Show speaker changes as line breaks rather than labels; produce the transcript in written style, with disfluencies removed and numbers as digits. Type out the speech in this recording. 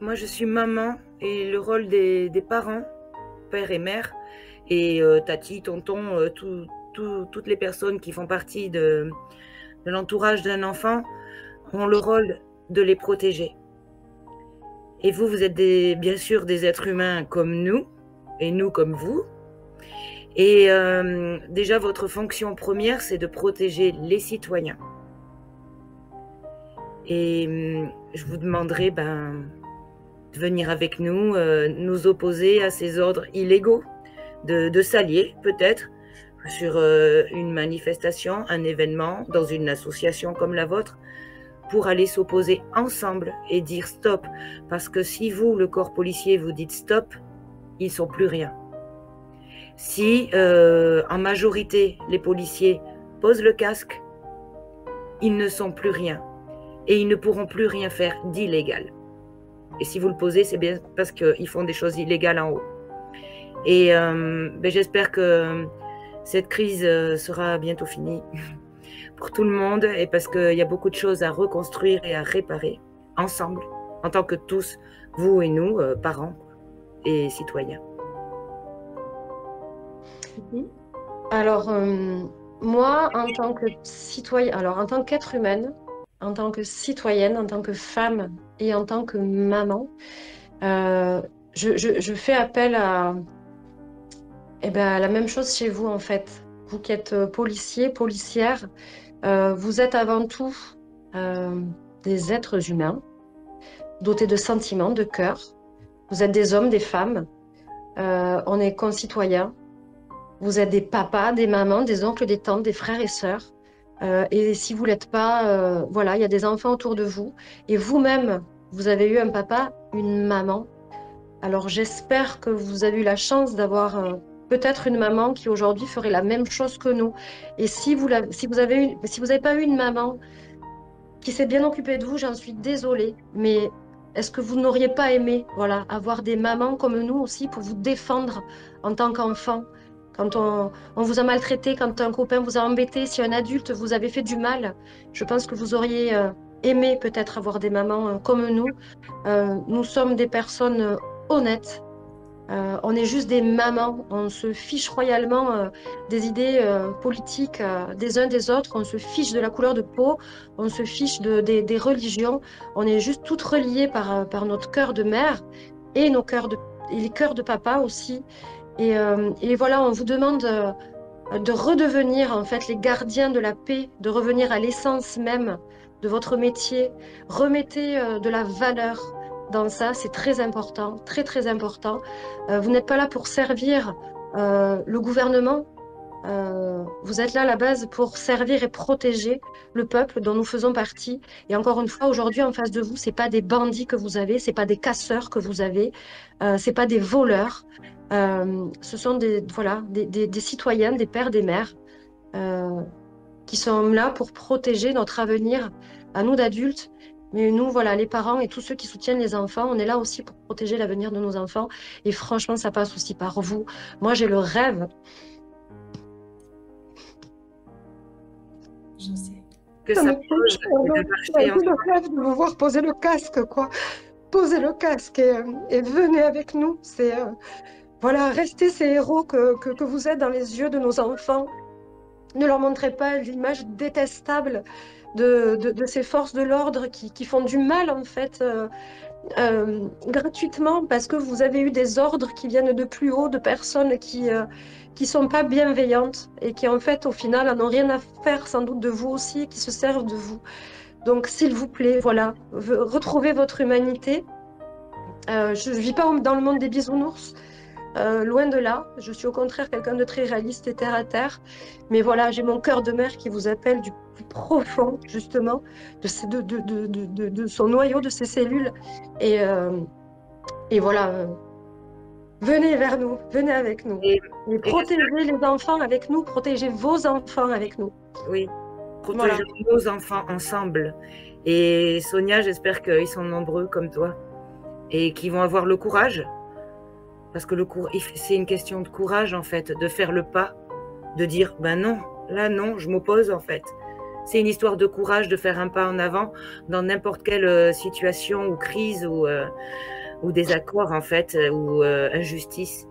moi je suis maman et le rôle des parents, père et mère, et tati, tonton, toutes les personnes qui font partie de l'entourage d'un enfant ont le rôle de les protéger. Et vous, vous êtes bien sûr des êtres humains comme nous, et nous comme vous. Et déjà, votre fonction première, c'est de protéger les citoyens. Et je vous demanderai de venir avec nous, nous opposer à ces ordres illégaux, de s'allier peut-être sur une manifestation, un événement, dans une association comme la vôtre, pour aller s'opposer ensemble et dire stop. Parce que si vous, le corps policier, vous dites stop, ils ne sont plus rien. Si en majorité, les policiers posent le casque, ils ne sont plus rien. Et ils ne pourront plus rien faire d'illégal. Et si vous le posez, c'est bien parce qu'ils font des choses illégales en haut. Et j'espère que cette crise sera bientôt finie pour tout le monde, et parce qu'il y a beaucoup de choses à reconstruire et à réparer ensemble, en tant que tous, vous et nous, parents et citoyens.
Alors, moi, en tant que citoyenne, alors en tant qu'être humaine, en tant que citoyenne, en tant que femme et en tant que maman, je fais appel à la même chose chez vous, en fait. Vous qui êtes policiers, policières, vous êtes avant tout des êtres humains, dotés de sentiments, de cœur. Vous êtes des hommes, des femmes. On est concitoyens. Vous êtes des papas, des mamans, des oncles, des tantes, des frères et sœurs. Et si vous ne l'êtes pas, voilà, il y a des enfants autour de vous. Et vous-même, vous avez eu un papa, une maman. Alors j'espère que vous avez eu la chance d'avoir peut-être une maman qui aujourd'hui ferait la même chose que nous. Et si vous n'avez pas eu une maman qui s'est bien occupée de vous, j'en suis désolée. Mais est-ce que vous n'auriez pas aimé, voilà, avoir des mamans comme nous aussi pour vous défendre en tant qu'enfant? Quand on vous a maltraité, quand un copain vous a embêté, si un adulte vous avait fait du mal, je pense que vous auriez aimé peut-être avoir des mamans comme nous. Nous sommes des personnes honnêtes. On est juste des mamans. On se fiche royalement des idées politiques des uns des autres. On se fiche de la couleur de peau. On se fiche des religions. On est juste toutes reliées par notre cœur de mère et et les cœurs de papa aussi. Et voilà, on vous demande de redevenir en fait les gardiens de la paix, de revenir à l'essence même de votre métier. Remettez de la valeur dans ça, c'est très important, très très important. Vous n'êtes pas là pour servir le gouvernement. Vous êtes là à la base pour servir et protéger le peuple dont nous faisons partie. Et encore une fois, aujourd'hui, en face de vous, c'est pas des bandits que vous avez, c'est pas des casseurs que vous avez, c'est pas des voleurs. Ce sont des citoyens, des pères, des mères qui sont là pour protéger notre avenir à nous d'adultes. Mais nous, voilà, les parents et tous ceux qui soutiennent les enfants, on est là aussi pour protéger l'avenir de nos enfants. Et franchement, ça passe aussi par vous. Moi, j'ai le rêve.
Je sais.
Que ça pose
le rêve de vous voir poser le casque, quoi. Posez le casque et venez avec nous. C'est voilà, restez ces héros que vous êtes dans les yeux de nos enfants. Ne leur montrez pas l'image détestable de ces forces de l'ordre qui font du mal, en fait, gratuitement, parce que vous avez eu des ordres qui viennent de plus haut, de personnes qui sont pas bienveillantes et qui, en fait, au final, n'en ont rien à faire, sans doute, de vous aussi, et qui se servent de vous. Donc, s'il vous plaît, voilà, retrouvez votre humanité. Je ne vis pas dans le monde des bisounours. Loin de là, je suis au contraire quelqu'un de très réaliste et terre à terre. Mais voilà, j'ai mon cœur de mère qui vous appelle du plus profond, justement, de son noyau, de ses cellules. Et voilà, venez vers nous, venez avec nous. Et protégez les enfants avec nous, protégez vos enfants avec nous.
Oui, protégeons nos enfants ensemble. Et Sonia, j'espère qu'ils sont nombreux comme toi et qu'ils vont avoir le courage. Parce que c'est une question de courage, en fait, de faire le pas, de dire, ben non, là non, je m'oppose, en fait. C'est une histoire de courage de faire un pas en avant dans n'importe quelle situation ou crise ou ou désaccord en fait, ou injustice.